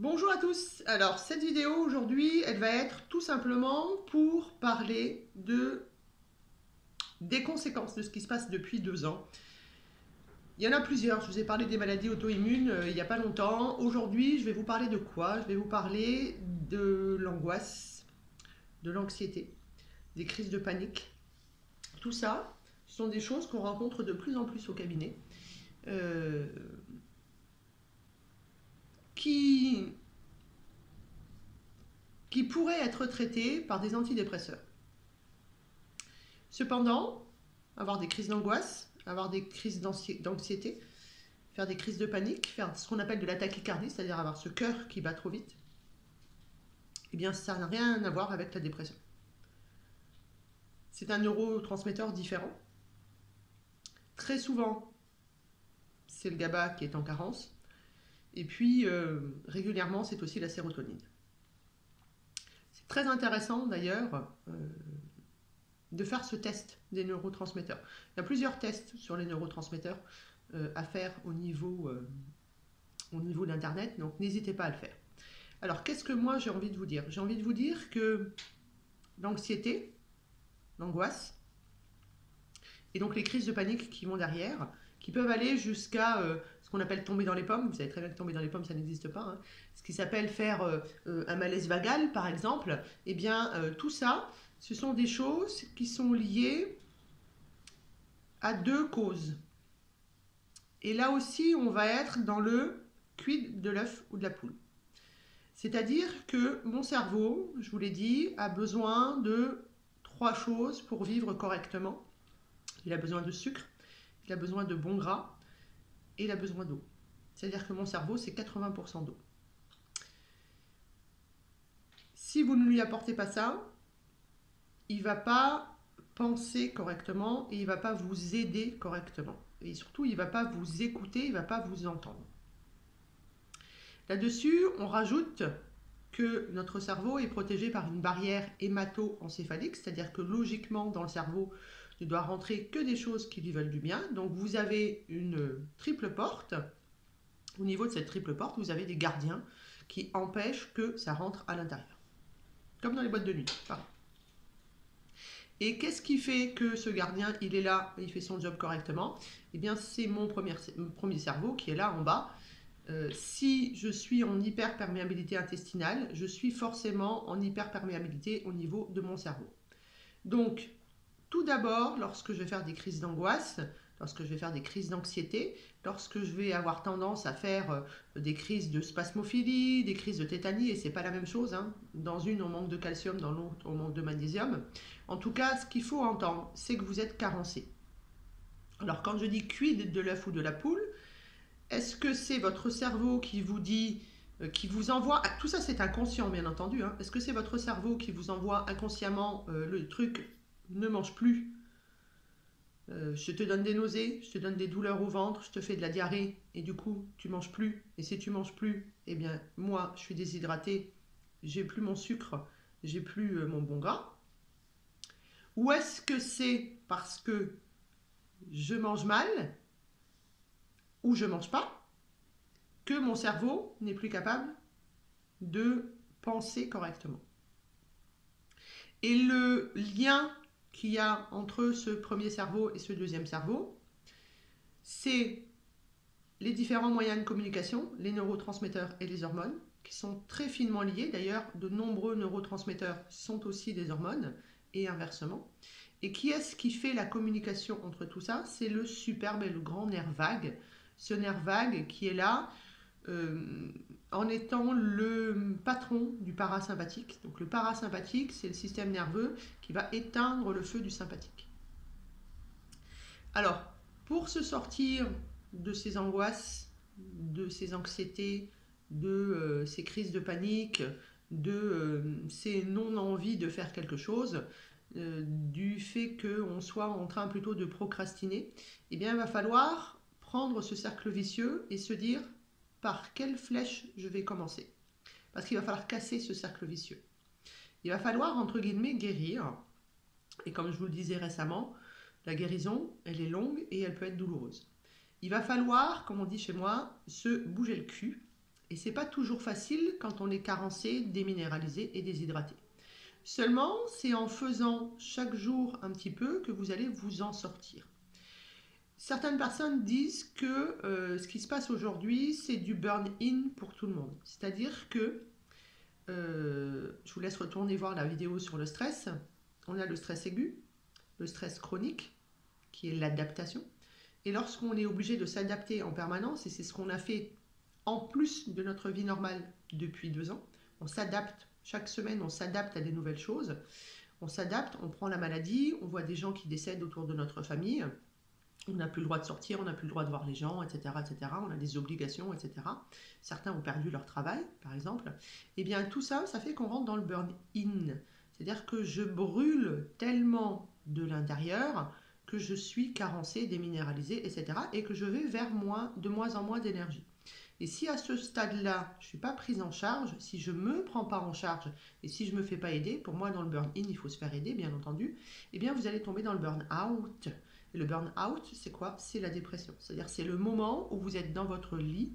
Bonjour à tous. Alors cette vidéo aujourd'hui, elle va être tout simplement pour parler des conséquences de ce qui se passe depuis 2 ans. Il y en a plusieurs. Je vous ai parlé des maladies auto-immunes il n'y a pas longtemps. Aujourd'hui, je vais vous parler de quoi? Je vais vous parler de l'angoisse, de l'anxiété, des crises de panique. Tout ça, ce sont des choses qu'on rencontre de plus en plus au cabinet, euh, qui pourraient être traitées par des antidépresseurs. Cependant, avoir des crises d'angoisse, avoir des crises d'anxiété, faire des crises de panique, faire ce qu'on appelle de la tachycardie, c'est-à-dire avoir ce cœur qui bat trop vite, eh bien ça n'a rien à voir avec la dépression. C'est un neurotransmetteur différent. Très souvent, c'est le GABA qui est en carence. Et puis, régulièrement, c'est aussi la sérotonine. C'est très intéressant d'ailleurs de faire ce test des neurotransmetteurs. Il y a plusieurs tests sur les neurotransmetteurs à faire au niveau d'Internet, donc n'hésitez pas à le faire. Alors, qu'est-ce que moi j'ai envie de vous dire? J'ai envie de vous dire que l'anxiété, l'angoisse, et donc les crises de panique qui vont derrière, qui peuvent aller jusqu'à ce qu'on appelle tomber dans les pommes. Vous savez très bien que tomber dans les pommes, ça n'existe pas. Hein. Ce qui s'appelle faire un malaise vagal, par exemple. Eh bien, tout ça, ce sont des choses qui sont liées à deux causes. Et là aussi, on va être dans le quid de l'œuf ou de la poule. C'est-à-dire que mon cerveau, je vous l'ai dit, a besoin de 3 choses pour vivre correctement. Il a besoin de sucre, il a besoin de bons gras et il a besoin d'eau. C'est-à-dire que mon cerveau, c'est 80% d'eau. Si vous ne lui apportez pas ça, il ne va pas penser correctement et il ne va pas vous aider correctement. Et surtout, il ne va pas vous écouter, il ne va pas vous entendre. Là-dessus, on rajoute que notre cerveau est protégé par une barrière hémato-encéphalique, c'est-à-dire que logiquement, dans le cerveau, ne doit rentrer que des choses qui lui veulent du bien. Donc vous avez une triple porte. Au niveau de cette triple porte, vous avez des gardiens qui empêchent que ça rentre à l'intérieur. Comme dans les boîtes de nuit. Pardon. Et qu'est-ce qui fait que ce gardien, il est là et il fait son job correctement? Eh bien, c'est mon premier cerveau qui est là en bas. Si je suis en hyperperméabilité intestinale, je suis forcément en hyperperméabilité au niveau de mon cerveau. Donc, tout d'abord, lorsque je vais faire des crises d'angoisse, lorsque je vais faire des crises d'anxiété, lorsque je vais avoir tendance à faire des crises de spasmophilie, des crises de tétanie, et c'est pas la même chose, hein. Dans une on manque de calcium, dans l'autre on manque de magnésium. En tout cas, ce qu'il faut entendre, c'est que vous êtes carencé. Alors quand je dis quid de l'œuf ou de la poule, est-ce que c'est votre cerveau qui vous dit, qui vous envoie, tout ça c'est inconscient bien entendu, hein. Est-ce que c'est votre cerveau qui vous envoie inconsciemment le truc ne mange plus, je te donne des nausées, je te donne des douleurs au ventre, je te fais de la diarrhée et du coup tu manges plus, et si tu manges plus, eh bien moi je suis déshydratée, j'ai plus mon sucre, j'ai plus mon bon gras? Ou est-ce que c'est parce que je mange mal ou je mange pas que mon cerveau n'est plus capable de penser correctement? Et le lien qu'il y a entre ce premier cerveau et ce deuxième cerveau, c'est les différents moyens de communication, les neurotransmetteurs et les hormones, qui sont très finement liés. D'ailleurs, de nombreux neurotransmetteurs sont aussi des hormones, et inversement. Et qui est-ce qui fait la communication entre tout ça? C'est le superbe et le grand nerf vague. Ce nerf vague qui est là en étant le patron du parasympathique. Donc le parasympathique, c'est le système nerveux qui va éteindre le feu du sympathique. Alors, pour se sortir de ces angoisses, de ces anxiétés, de ces crises de panique, de ces non-envies de faire quelque chose, du fait qu'on soit en train plutôt de procrastiner, eh bien il va falloir prendre ce cercle vicieux et se dire par quelle flèche je vais commencer. Parce qu'il va falloir casser ce cercle vicieux. Il va falloir, entre guillemets, guérir. Et comme je vous le disais récemment, la guérison, elle est longue et elle peut être douloureuse. Il va falloir, comme on dit chez moi, se bouger le cul Et c'est pas toujours facile quand on est carencé, déminéralisé et déshydraté. Seulement, c'est en faisant chaque jour un petit peu que vous allez vous en sortir. Certaines personnes disent que ce qui se passe aujourd'hui, c'est du burn-in pour tout le monde. C'est-à-dire que, je vous laisse retourner voir la vidéo sur le stress. On a le stress aigu, le stress chronique, qui est l'adaptation. Et lorsqu'on est obligé de s'adapter en permanence, et c'est ce qu'on a fait en plus de notre vie normale depuis 2 ans, on s'adapte, chaque semaine on s'adapte à des nouvelles choses, on s'adapte, on prend la maladie, on voit des gens qui décèdent autour de notre famille, on n'a plus le droit de sortir, on n'a plus le droit de voir les gens, etc., etc., on a des obligations, etc. Certains ont perdu leur travail, par exemple. Et bien tout ça, ça fait qu'on rentre dans le burn-in. C'est-à-dire que je brûle tellement de l'intérieur que je suis carencé, déminéralisé, etc. et que je vais vers de moins en moins d'énergie. Et si à ce stade-là, je ne suis pas prise en charge, si je ne me prends pas en charge et si je ne me fais pas aider, pour moi dans le burn-in, il faut se faire aider, bien entendu, eh bien vous allez tomber dans le burn-out. Et le burn-out, c'est quoi? C'est la dépression. C'est-à-dire c'est le moment où vous êtes dans votre lit,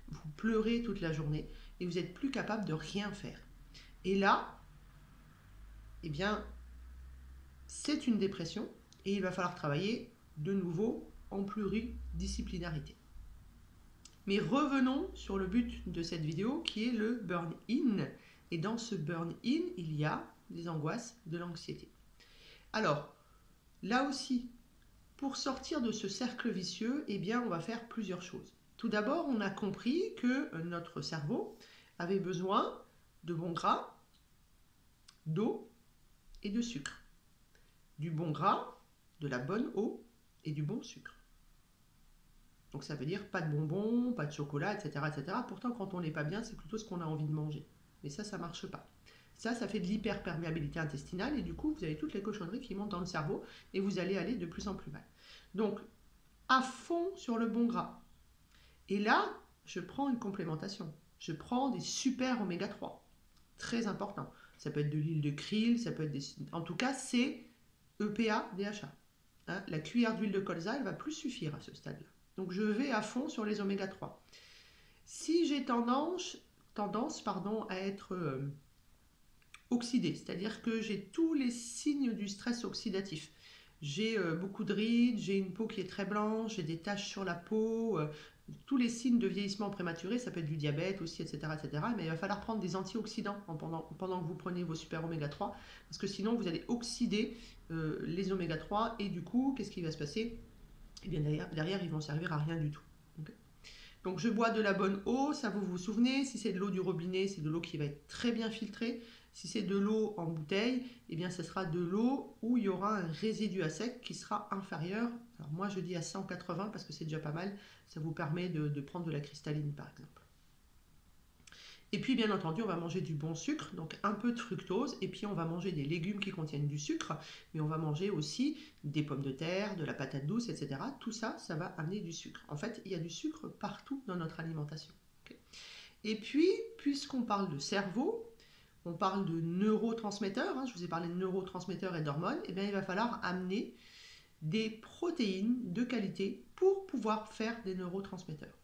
vous pleurez toute la journée et vous n'êtes plus capable de rien faire. Et là, eh bien, c'est une dépression et il va falloir travailler de nouveau en pluridisciplinarité. Mais revenons sur le but de cette vidéo qui est le burn-in. Et dans ce burn-in, il y a des angoisses, de l'anxiété. Alors, là aussi, pour sortir de ce cercle vicieux, eh bien, on va faire plusieurs choses. Tout d'abord, on a compris que notre cerveau avait besoin de bons gras, d'eau et de sucre. Du bon gras, de la bonne eau et du bon sucre. Donc ça veut dire pas de bonbons, pas de chocolat, etc., etc. Pourtant, quand on n'est pas bien, c'est plutôt ce qu'on a envie de manger. Mais ça ne marche pas. Ça fait de l'hyperperméabilité intestinale et du coup, vous avez toutes les cochonneries qui montent dans le cerveau et vous allez aller de plus en plus mal. Donc, à fond sur le bon gras. Et là, je prends une complémentation. Je prends des super oméga 3. Très important. Ça peut être de l'huile de krill, ça peut être des... En tout cas, c'est EPA, DHA. Hein, la cuillère d'huile de colza, elle va plus suffire à ce stade-là. Donc, je vais à fond sur les oméga 3. Si j'ai tendance à être oxydée, c'est-à-dire que j'ai tous les signes du stress oxydatif. J'ai beaucoup de rides, j'ai une peau qui est très blanche, j'ai des taches sur la peau, tous les signes de vieillissement prématuré, ça peut être du diabète aussi, etc., etc. Mais il va falloir prendre des antioxydants pendant que vous prenez vos super oméga 3, parce que sinon vous allez oxyder les oméga 3 et du coup, qu'est-ce qui va se passer? Et bien derrière, ils vont servir à rien du tout. Okay. Donc je bois de la bonne eau, ça vous vous souvenez, si c'est de l'eau du robinet, c'est de l'eau qui va être très bien filtrée. Si c'est de l'eau en bouteille, eh bien ce sera de l'eau où il y aura un résidu à sec qui sera inférieur. Alors moi je dis à 180 parce que c'est déjà pas mal, ça vous permet de prendre de la cristalline par exemple. Et puis bien entendu on va manger du bon sucre, donc un peu de fructose, et puis on va manger des légumes qui contiennent du sucre, mais on va manger aussi des pommes de terre, de la patate douce, etc. Tout ça, ça va amener du sucre. En fait, il y a du sucre partout dans notre alimentation. Okay. Et puis, puisqu'on parle de cerveau, on parle de neurotransmetteurs, hein, je vous ai parlé de neurotransmetteurs et d'hormones, et bien il va falloir amener des protéines de qualité pour pouvoir faire des neurotransmetteurs.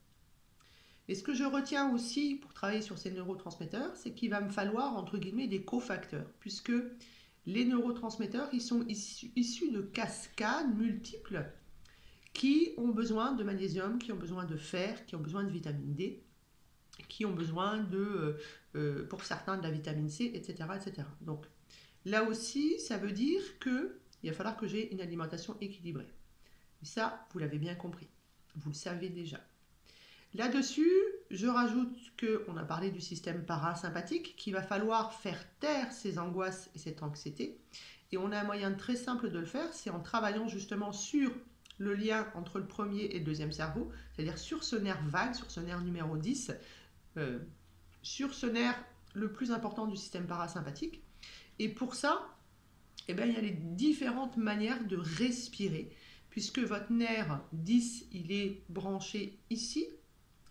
Et ce que je retiens aussi pour travailler sur ces neurotransmetteurs, c'est qu'il va me falloir, entre guillemets, des cofacteurs, puisque les neurotransmetteurs, ils sont issus de cascades multiples qui ont besoin de magnésium, qui ont besoin de fer, qui ont besoin de vitamine D, qui ont besoin pour certains de la vitamine C, etc., etc. Donc là aussi, ça veut dire qu'il va falloir que j'ai une alimentation équilibrée. Et ça, vous l'avez bien compris, vous le savez déjà. Là-dessus, je rajoute qu'on a parlé du système parasympathique, qu'il va falloir faire taire ces angoisses et cette anxiété. Et on a un moyen très simple de le faire, c'est en travaillant justement sur le lien entre le premier et le deuxième cerveau, c'est-à-dire sur ce nerf vague, sur ce nerf numéro 10, sur ce nerf le plus important du système parasympathique. Et pour ça, eh bien, il y a les différentes manières de respirer, puisque votre nerf 10, il est branché ici,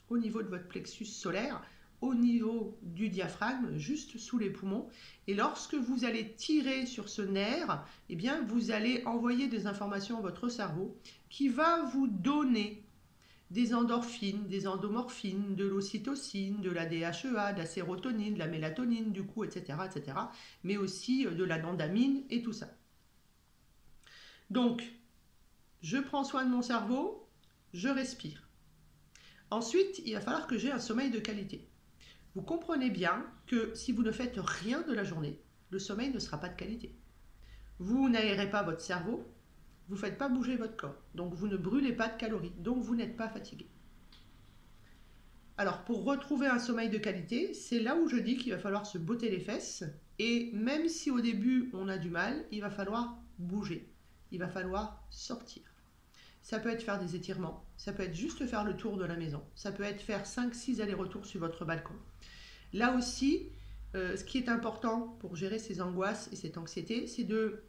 au niveau de votre plexus solaire, au niveau du diaphragme, juste sous les poumons. Et lorsque vous allez tirer sur ce nerf, eh bien, vous allez envoyer des informations à votre cerveau qui va vous donner des endorphines, des endomorphines, de l'ocytocine, de la DHEA, de la sérotonine, de la mélatonine, du coup, etc., etc., mais aussi de la nandamine et tout ça. Donc, je prends soin de mon cerveau, je respire. Ensuite, il va falloir que j'ai un sommeil de qualité. Vous comprenez bien que si vous ne faites rien de la journée, le sommeil ne sera pas de qualité. Vous n'aérez pas votre cerveau, vous ne faites pas bouger votre corps, donc vous ne brûlez pas de calories, donc vous n'êtes pas fatigué. Alors pour retrouver un sommeil de qualité, c'est là où je dis qu'il va falloir se botter les fesses, et même si au début on a du mal, il va falloir bouger, il va falloir sortir. Ça peut être faire des étirements, ça peut être juste faire le tour de la maison, ça peut être faire 5-6 allers-retours sur votre balcon. Là aussi, ce qui est important pour gérer ces angoisses et cette anxiété, c'est de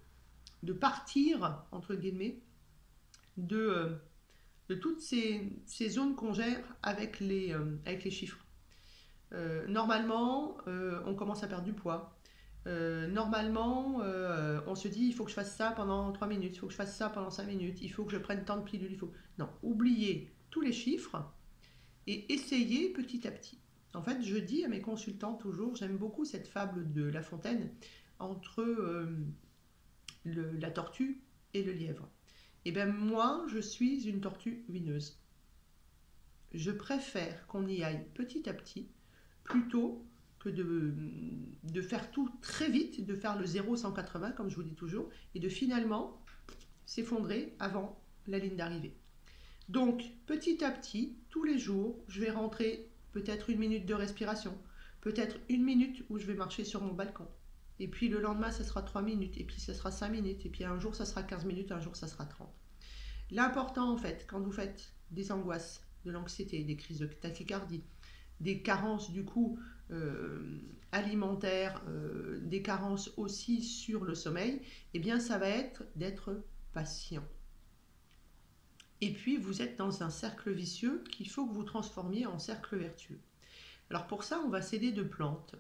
partir, entre guillemets, de toutes ces zones qu'on gère avec les chiffres. Normalement, on commence à perdre du poids. Normalement, on se dit il faut que je fasse ça pendant 3 minutes, il faut que je fasse ça pendant 5 minutes, il faut que je prenne tant de pilules, il faut... Non, oubliez tous les chiffres et essayez petit à petit. En fait, je dis à mes consultants toujours, j'aime beaucoup cette fable de La Fontaine entre la tortue et le lièvre. Et bien moi, je suis une tortue huineuse. Je préfère qu'on y aille petit à petit plutôt que de faire tout très vite, de faire le 0-180 comme je vous dis toujours, et de finalement s'effondrer avant la ligne d'arrivée. Donc petit à petit, tous les jours, je vais rentrer peut-être 1 minute de respiration, peut-être 1 minute où je vais marcher sur mon balcon. Et puis le lendemain, ça sera 3 minutes, et puis ça sera 5 minutes, et puis un jour, ça sera 15 minutes, un jour, ça sera 30. L'important, en fait, quand vous faites des angoisses, de l'anxiété, des crises de tachycardie, des carences, du coup, alimentaires, des carences aussi sur le sommeil, eh bien, ça va être d'être patient. Et puis, vous êtes dans un cercle vicieux qu'il faut que vous transformiez en cercle vertueux. Alors, pour ça, on va s'aider de plantes.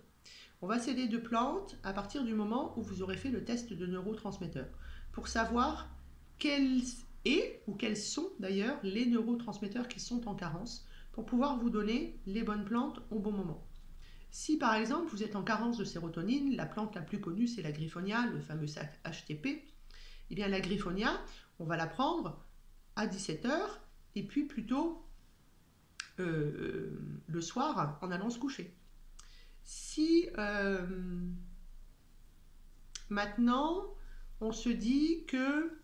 On va s'aider de plantes à partir du moment où vous aurez fait le test de neurotransmetteurs pour savoir quels sont d'ailleurs les neurotransmetteurs qui sont en carence pour pouvoir vous donner les bonnes plantes au bon moment. Si par exemple vous êtes en carence de sérotonine, la plante la plus connue c'est la griffonia, le fameux HTP, eh bien la griffonia, on va la prendre à 17h et puis plutôt le soir en allant se coucher. Si maintenant on se dit que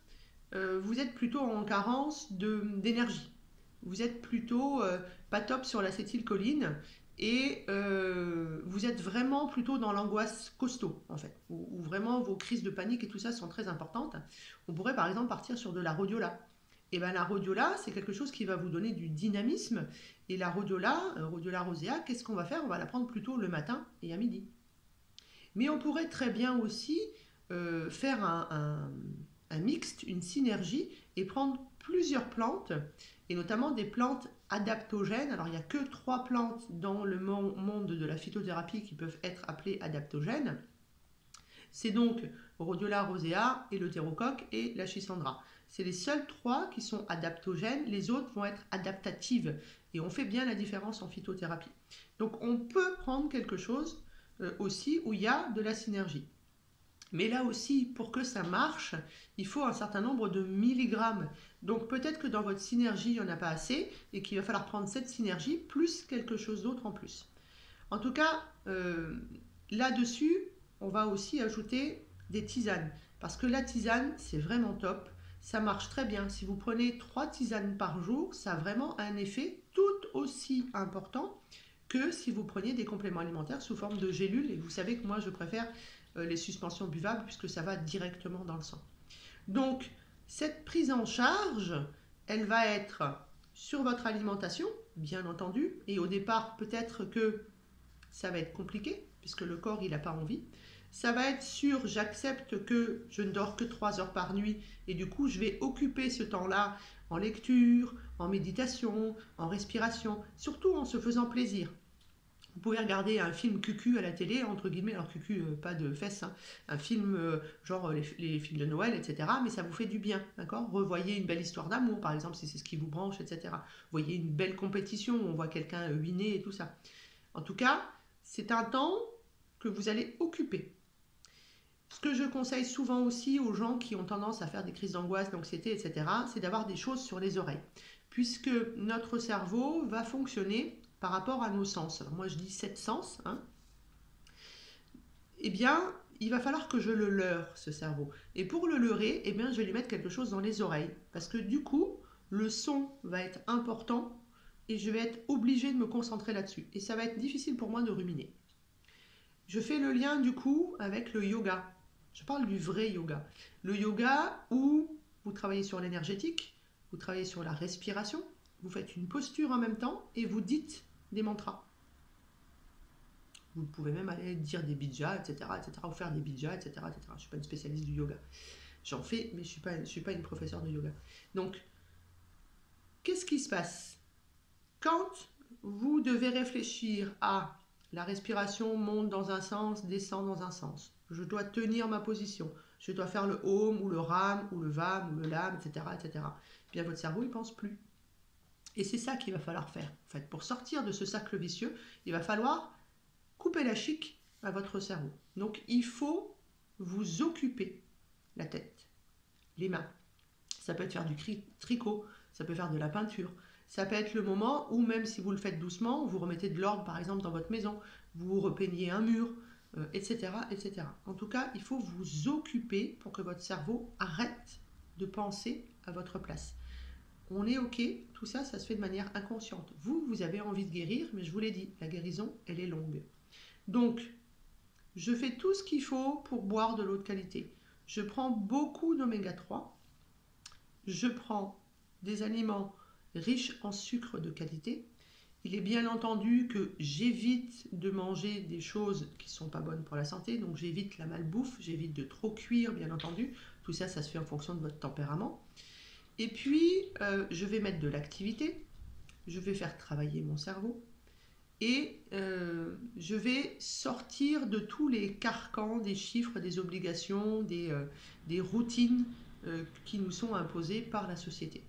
vous êtes plutôt en carence d'énergie, vous êtes plutôt pas top sur l'acétylcholine et vous êtes vraiment plutôt dans l'angoisse costaud en fait, où vraiment vos crises de panique et tout ça sont très importantes, on pourrait par exemple partir sur de la rhodiola. Et bien la rhodiola, c'est quelque chose qui va vous donner du dynamisme. Et la rhodiola rosea, qu'est-ce qu'on va faire? On va la prendre plutôt le matin et à midi. Mais on pourrait très bien aussi faire un mixte, une synergie, et prendre plusieurs plantes, et notamment des plantes adaptogènes. Alors il n'y a que 3 plantes dans le monde de la phytothérapie qui peuvent être appelées adaptogènes. C'est donc Rhodiola rosea et le thérocoque et la schisandra. C'est les seuls 3 qui sont adaptogènes, les autres vont être adaptatives. Et on fait bien la différence en phytothérapie. Donc on peut prendre quelque chose aussi où il y a de la synergie. Mais là aussi, pour que ça marche, il faut un certain nombre de milligrammes. Donc peut-être que dans votre synergie, il n'y en a pas assez et qu'il va falloir prendre cette synergie plus quelque chose d'autre en plus. En tout cas, là-dessus, on va aussi ajouter des tisanes. Parce que la tisane, c'est vraiment top. Ça marche très bien. Si vous prenez 3 tisanes par jour, ça a vraiment un effet tout aussi important que si vous preniez des compléments alimentaires sous forme de gélules. Et vous savez que moi, je préfère les suspensions buvables puisque ça va directement dans le sang. Donc, cette prise en charge, elle va être sur votre alimentation, bien entendu. Et au départ, peut-être que ça va être compliqué puisque le corps, il n'a pas envie. Ça va être sur j'accepte que je ne dors que 3 heures par nuit et du coup je vais occuper ce temps-là en lecture, en méditation, en respiration, surtout en se faisant plaisir. Vous pouvez regarder un film cucu à la télé, entre guillemets, alors cucu, pas de fesses, hein, un film genre les films de Noël, etc. Mais ça vous fait du bien, d'accord? Revoyez une belle histoire d'amour, par exemple, si c'est ce qui vous branche, etc. Voyez une belle compétition, on voit quelqu'un winer et tout ça. En tout cas, c'est un temps que vous allez occuper. Ce que je conseille souvent aussi aux gens qui ont tendance à faire des crises d'angoisse, d'anxiété, etc., c'est d'avoir des choses sur les oreilles. Puisque notre cerveau va fonctionner par rapport à nos sens. Alors moi je dis 7 sens, hein. Eh bien, il va falloir que je le leurre, ce cerveau. Et pour le leurrer, eh bien, je vais lui mettre quelque chose dans les oreilles. Parce que du coup, le son va être important et je vais être obligée de me concentrer là-dessus. Et ça va être difficile pour moi de ruminer. Je fais le lien du coup avec le yoga. Je parle du vrai yoga. Le yoga où vous travaillez sur l'énergétique, vous travaillez sur la respiration, vous faites une posture en même temps et vous dites des mantras. Vous pouvez même aller dire des bijas, etc., ou faire des bijas, etc., etc. Je ne suis pas une spécialiste du yoga. J'en fais, mais je ne suis pas une professeure de yoga. Donc, qu'est-ce qui se passe quand vous devez réfléchir à la respiration monte dans un sens, descend dans un sens. Je dois tenir ma position. Je dois faire le Om ou le Ram ou le Vam ou le Lam, etc., etc. Bien, votre cerveau, il ne pense plus. Et c'est ça qu'il va falloir faire. En fait, pour sortir de ce cercle vicieux, il va falloir couper la chic à votre cerveau. Donc, il faut vous occuper la tête, les mains. Ça peut être faire du tricot, ça peut faire de la peinture. Ça peut être le moment où, même si vous le faites doucement, vous remettez de l'ordre, par exemple, dans votre maison, vous repeignez un mur, etc., etc. En tout cas, il faut vous occuper pour que votre cerveau arrête de penser à votre place. On est OK, tout ça, ça se fait de manière inconsciente. Vous, vous avez envie de guérir, mais je vous l'ai dit, la guérison, elle est longue. Donc, je fais tout ce qu'il faut pour boire de l'eau de qualité. Je prends beaucoup d'oméga 3. Je prends des aliments riches en sucre de qualité. Il est bien entendu que j'évite de manger des choses qui ne sont pas bonnes pour la santé. Donc j'évite la malbouffe, j'évite de trop cuire, bien entendu. Tout ça, ça se fait en fonction de votre tempérament. Et puis, je vais mettre de l'activité. Je vais faire travailler mon cerveau. Et je vais sortir de tous les carcans, des chiffres, des obligations, des routines qui nous sont imposées par la société.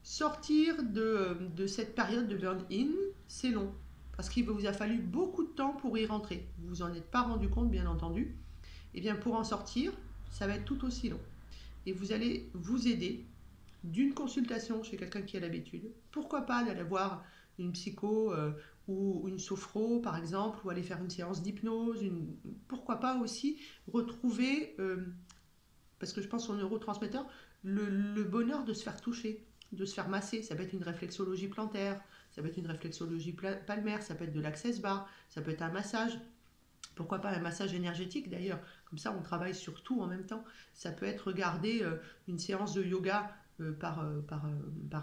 Sortir de cette période de burn-in, c'est long, parce qu'il vous a fallu beaucoup de temps pour y rentrer. Vous vous en êtes pas rendu compte, bien entendu. Et bien pour en sortir, ça va être tout aussi long. Et vous allez vous aider d'une consultation chez quelqu'un qui a l'habitude. Pourquoi pas d'aller voir une psycho ou une sophro par exemple, ou aller faire une séance d'hypnose. Pourquoi pas aussi retrouver, parce que je pense aux neurotransmetteurs, le bonheur de se faire toucher, de se faire masser. Ça peut être une réflexologie plantaire, ça peut être une réflexologie palmaire, ça peut être de l'access bar, ça peut être un massage. Pourquoi pas un massage énergétique d'ailleurs, comme ça on travaille sur tout en même temps. Ça peut être regarder une séance de yoga par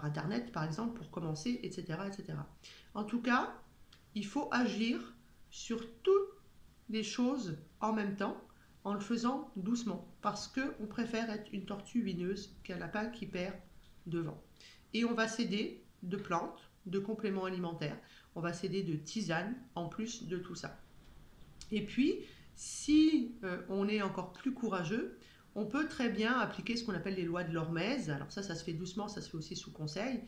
internet par exemple pour commencer, etc., etc. En tout cas, il faut agir sur toutes les choses en même temps en le faisant doucement parce qu'on préfère être une tortue huileuse qu'un lapin qui perd devant. Et on va s'aider de plantes, de compléments alimentaires, on va s'aider de tisanes en plus de tout ça. Et puis, si on est encore plus courageux, on peut très bien appliquer ce qu'on appelle les lois de l'hormèse. Alors ça se fait doucement, ça se fait aussi sous conseil.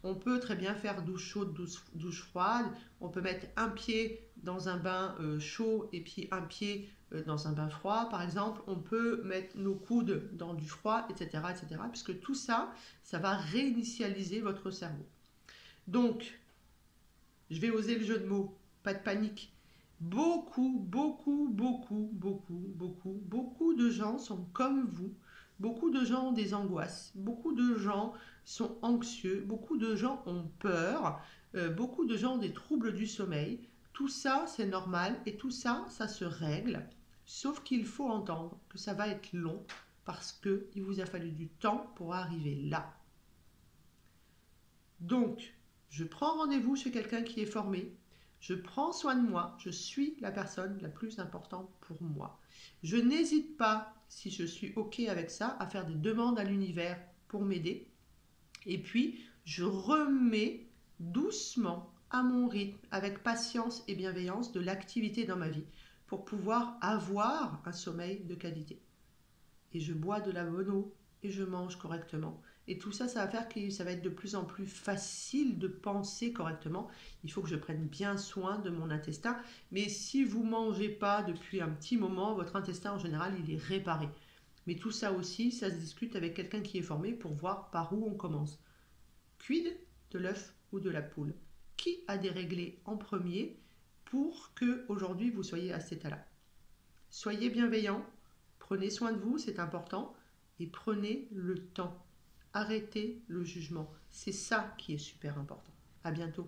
On peut très bien faire douche chaude, douche froide. On peut mettre un pied dans un bain chaud et puis un pied dans un bain froid, par exemple. On peut mettre nos coudes dans du froid, etc., etc. Puisque tout ça, ça va réinitialiser votre cerveau. Donc, je vais oser le jeu de mots, pas de panique. Beaucoup de gens sont comme vous. Beaucoup de gens ont des angoisses. Beaucoup de gens sont anxieux. Beaucoup de gens ont peur. Beaucoup de gens ont des troubles du sommeil. Tout ça, c'est normal et tout ça, ça se règle. Sauf qu'il faut entendre que ça va être long parce qu'il vous a fallu du temps pour arriver là. Donc, je prends rendez-vous chez quelqu'un qui est formé. Je prends soin de moi, je suis la personne la plus importante pour moi. Je n'hésite pas, si je suis OK avec ça, à faire des demandes à l'univers pour m'aider. Et puis, je remets doucement, à mon rythme, avec patience et bienveillance de l'activité dans ma vie pour pouvoir avoir un sommeil de qualité. Et je bois de la bonne eau et je mange correctement. Et tout ça, ça va faire que ça va être de plus en plus facile de penser correctement. Il faut que je prenne bien soin de mon intestin. Mais si vous ne mangez pas depuis un petit moment, votre intestin en général, il est réparé. Mais tout ça aussi, ça se discute avec quelqu'un qui est formé pour voir par où on commence. Quid de l'œuf ou de la poule? Qui a déréglé en premier pour que aujourd'hui vous soyez à cet état-là? Soyez bienveillants, prenez soin de vous, c'est important, et prenez le temps. Arrêtez le jugement. C'est ça qui est super important. À bientôt.